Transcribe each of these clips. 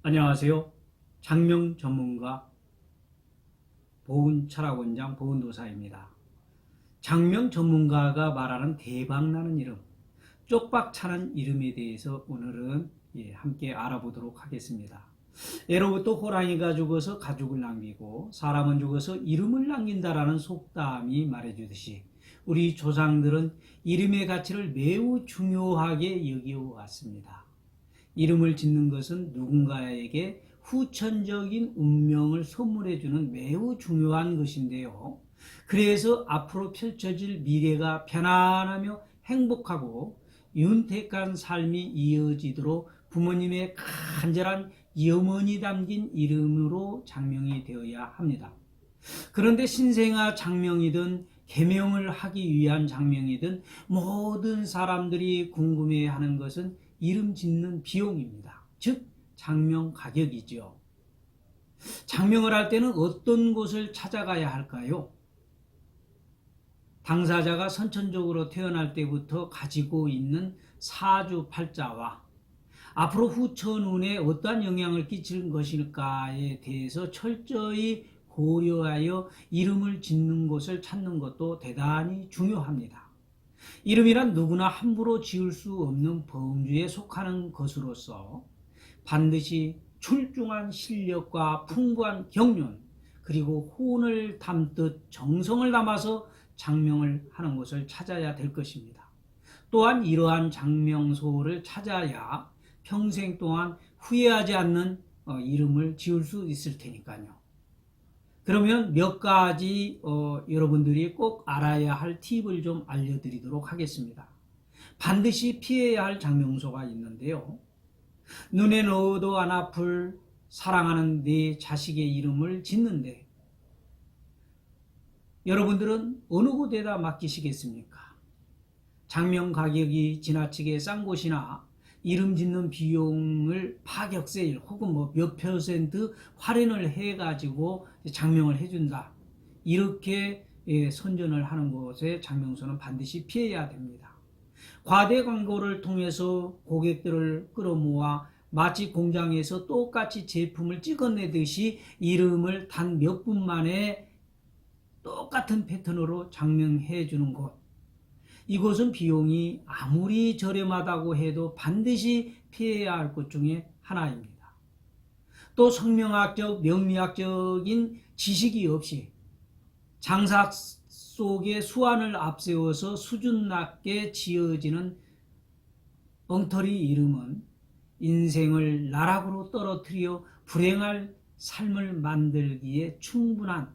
안녕하세요. 장명 전문가 보훈철학원장 보훈도사입니다. 장명 전문가가 말하는 대박나는 이름, 쪽박차는 이름에 대해서 오늘은 함께 알아보도록 하겠습니다. 예로부터 호랑이가 죽어서 가죽을 남기고 사람은 죽어서 이름을 남긴다라는 속담이 말해주듯이 우리 조상들은 이름의 가치를 매우 중요하게 여겨왔습니다. 이름을 짓는 것은 누군가에게 후천적인 운명을 선물해주는 매우 중요한 것인데요. 그래서 앞으로 펼쳐질 미래가 편안하며 행복하고 윤택한 삶이 이어지도록 부모님의 간절한 염원이 담긴 이름으로 장명이 되어야 합니다. 그런데 신생아 장명이든 계명을 하기 위한 장명이든 모든 사람들이 궁금해하는 것은 이름 짓는 비용입니다. 즉 장명 가격이죠. 장명을 할 때는 어떤 곳을 찾아가야 할까요? 당사자가 선천적으로 태어날 때부터 가지고 있는 사주팔자와 앞으로 후천운에 어떠한 영향을 끼칠 것일까에 대해서 철저히 고려하여 이름을 짓는 곳을 찾는 것도 대단히 중요합니다. 이름이란 누구나 함부로 지을 수 없는 범주에 속하는 것으로서 반드시 출중한 실력과 풍부한 경륜 그리고 혼을 담듯 정성을 담아서 장명을 하는 곳을 찾아야 될 것입니다. 또한 이러한 장명소를 찾아야 평생 동안 후회하지 않는 이름을 지을 수 있을 테니까요. 그러면 몇 가지 여러분들이 꼭 알아야 할 팁을 좀 알려드리도록 하겠습니다. 반드시 피해야 할 장명소가 있는데요. 눈에 넣어도 안 아플 사랑하는 내 자식의 이름을 짓는데 여러분들은 어느 곳에다 맡기시겠습니까? 장명 가격이 지나치게 싼 곳이나 이름 짓는 비용을 파격세일 혹은 몇 퍼센트 할인을 해가지고 장명을 해준다. 이렇게 선전을 하는 곳에 장명소는 반드시 피해야 됩니다. 과대 광고를 통해서 고객들을 끌어모아 마치 공장에서 똑같이 제품을 찍어내듯이 이름을 단 몇 분 만에 똑같은 패턴으로 장명해 주는 곳. 이곳은 비용이 아무리 저렴하다고 해도 반드시 피해야 할 것 중에 하나입니다. 또 성명학적, 명리학적인 지식이 없이 장사 속에 수완을 앞세워서 수준 낮게 지어지는 엉터리 이름은 인생을 나락으로 떨어뜨려 불행할 삶을 만들기에 충분한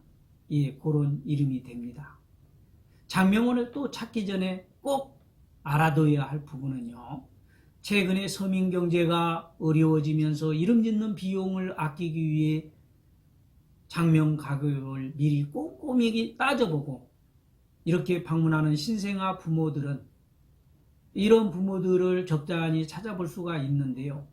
그런 이름이 됩니다. 장명원을 또 찾기 전에 꼭 알아둬야 할 부분은요. 최근에 서민경제가 어려워지면서 이름 짓는 비용을 아끼기 위해 장명 가격을 미리 꼼꼼히 따져보고 이렇게 방문하는 신생아 부모들은 이런 부모들을 적잖이 찾아볼 수가 있는데요.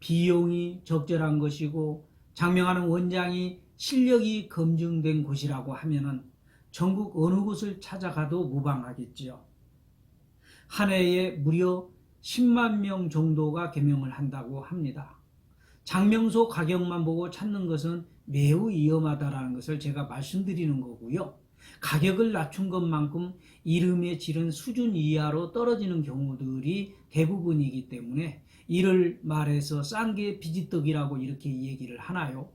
비용이 적절한 것이고 장명하는 원장이 실력이 검증된 곳이라고 하면은 전국 어느 곳을 찾아가도 무방하겠지요. 한 해에 무려 10만 명 정도가 개명을 한다고 합니다. 장명소 가격만 보고 찾는 것은 매우 위험하다는 것을 제가 말씀드리는 거고요. 가격을 낮춘 것만큼 이름의 질은 수준 이하로 떨어지는 경우들이 대부분이기 때문에 이를 말해서 싼 게 비지떡이라고 이렇게 얘기를 하나요?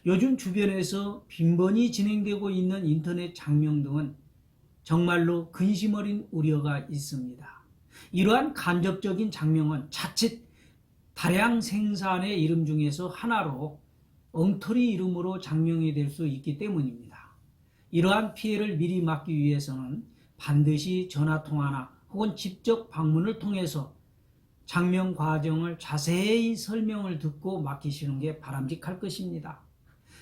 요즘 주변에서 빈번히 진행되고 있는 인터넷 장명 등은 정말로 근심 어린 우려가 있습니다. 이러한 간접적인 장명은 자칫 다량 생산의 이름 중에서 하나로 엉터리 이름으로 장명이 될 수 있기 때문입니다. 이러한 피해를 미리 막기 위해서는 반드시 전화통화나 혹은 직접 방문을 통해서 장명 과정을 자세히 설명을 듣고 맡기시는 게 바람직할 것입니다.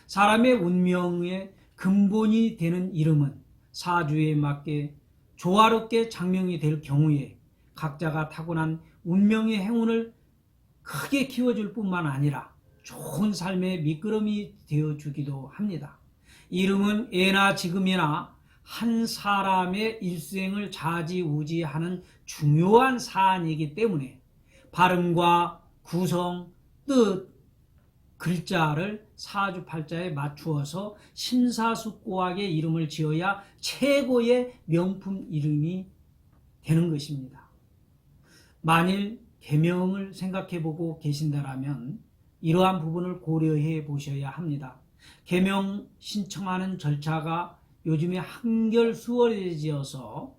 사람의 운명의 근본이 되는 이름은 사주에 맞게 조화롭게 장명이 될 경우에 각자가 타고난 운명의 행운을 크게 키워줄 뿐만 아니라 좋은 삶의 미끄럼이 되어주기도 합니다. 이름은 예나 지금이나 한 사람의 일생을 좌지우지하는 중요한 사안이기 때문에 발음과 구성, 뜻, 글자를 사주팔자에 맞추어서 심사숙고하게 이름을 지어야 최고의 명품 이름이 되는 것입니다. 만일 계명을 생각해 보고 계신다라면 이러한 부분을 고려해 보셔야 합니다. 계명 신청하는 절차가 요즘에 한결 수월해져서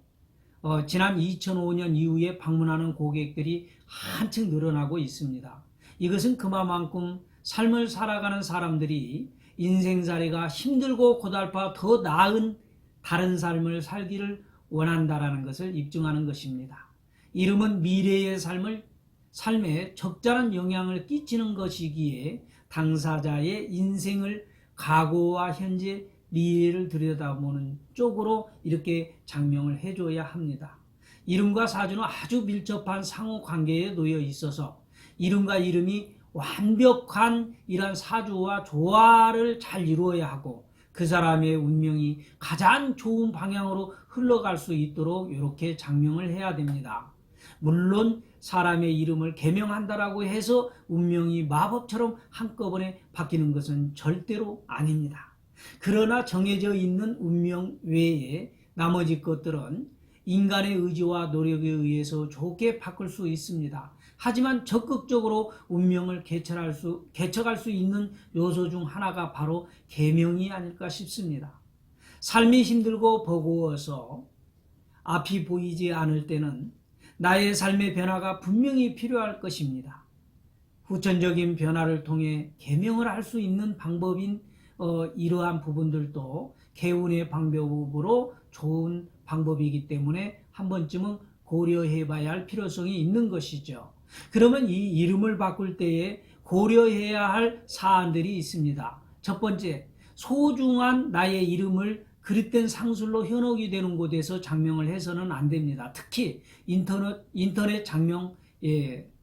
지난 2005년 이후에 방문하는 고객들이 한층 늘어나고 있습니다. 이것은 그만큼 삶을 살아가는 사람들이 인생살이가 힘들고 고달파 더 나은 다른 삶을 살기를 원한다라는 것을 입증하는 것입니다. 이름은 미래의 삶에 적절한 영향을 끼치는 것이기에 당사자의 인생을 과거와 현재, 미래를 들여다보는 쪽으로 이렇게 장명을 해줘야 합니다. 이름과 사주는 아주 밀접한 상호관계에 놓여 있어서 이름과 이름이 완벽한 이러한 사주와 조화를 잘 이루어야 하고 그 사람의 운명이 가장 좋은 방향으로 흘러갈 수 있도록 이렇게 장명을 해야 됩니다. 물론 사람의 이름을 계명한다라고 해서 운명이 마법처럼 한꺼번에 바뀌는 것은 절대로 아닙니다. 그러나 정해져 있는 운명 외에 나머지 것들은 인간의 의지와 노력에 의해서 좋게 바꿀 수 있습니다. 하지만 적극적으로 운명을 개척할 수 있는 요소 중 하나가 바로 계명이 아닐까 싶습니다. 삶이 힘들고 버거워서 앞이 보이지 않을 때는 나의 삶의 변화가 분명히 필요할 것입니다. 후천적인 변화를 통해 계명을 할 수 있는 방법인 이러한 부분들도 개운의 방법으로 좋은 방법이기 때문에 한 번쯤은 고려해 봐야 할 필요성이 있는 것이죠. 그러면 이 이름을 바꿀 때에 고려해야 할 사안들이 있습니다. 첫 번째, 소중한 나의 이름을 그릇된 상술로 현혹이 되는 곳에서 장명을 해서는 안 됩니다. 특히 인터넷 장명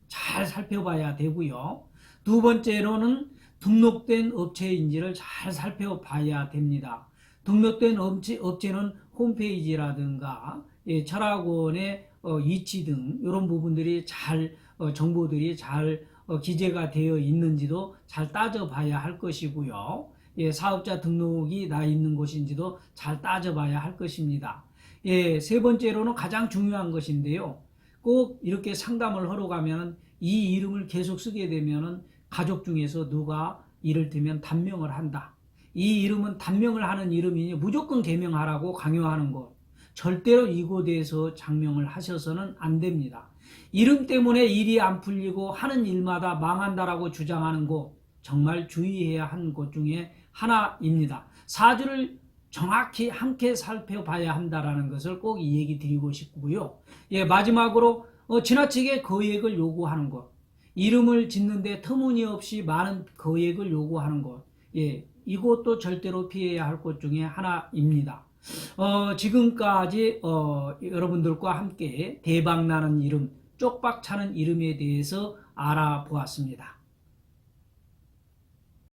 잘 살펴봐야 되고요. 두 번째로는 등록된 업체인지를 잘 살펴봐야 됩니다. 등록된 업체는 홈페이지라든가 철학원의 위치 등 이런 부분들이 잘 정보들이 잘 기재가 되어 있는지도 잘 따져봐야 할 것이고요. 사업자 등록이 나 있는 곳인지도 잘 따져봐야 할 것입니다. 세 번째로는 가장 중요한 것인데요. 꼭 이렇게 상담을 하러 가면 이 이름을 계속 쓰게 되면 가족 중에서 누가 이를테면 단명을 한다. 이 이름은 단명을 하는 이름이니 무조건 계명하라고 강요하는 것. 절대로 이곳에서 장명을 하셔서는 안 됩니다. 이름 때문에 일이 안 풀리고 하는 일마다 망한다라고 주장하는 곳, 정말 주의해야 하는 곳 중에 하나입니다. 사주를 정확히 함께 살펴봐야 한다라는 것을 꼭 이 얘기 드리고 싶고요. 마지막으로 지나치게 거액을 요구하는 것, 이름을 짓는데 터무니없이 많은 거액을 요구하는 것, 이것도 절대로 피해야 할 것 중에 하나입니다. 지금까지 여러분들과 함께 대박나는 이름, 쪽박차는 이름에 대해서 알아보았습니다.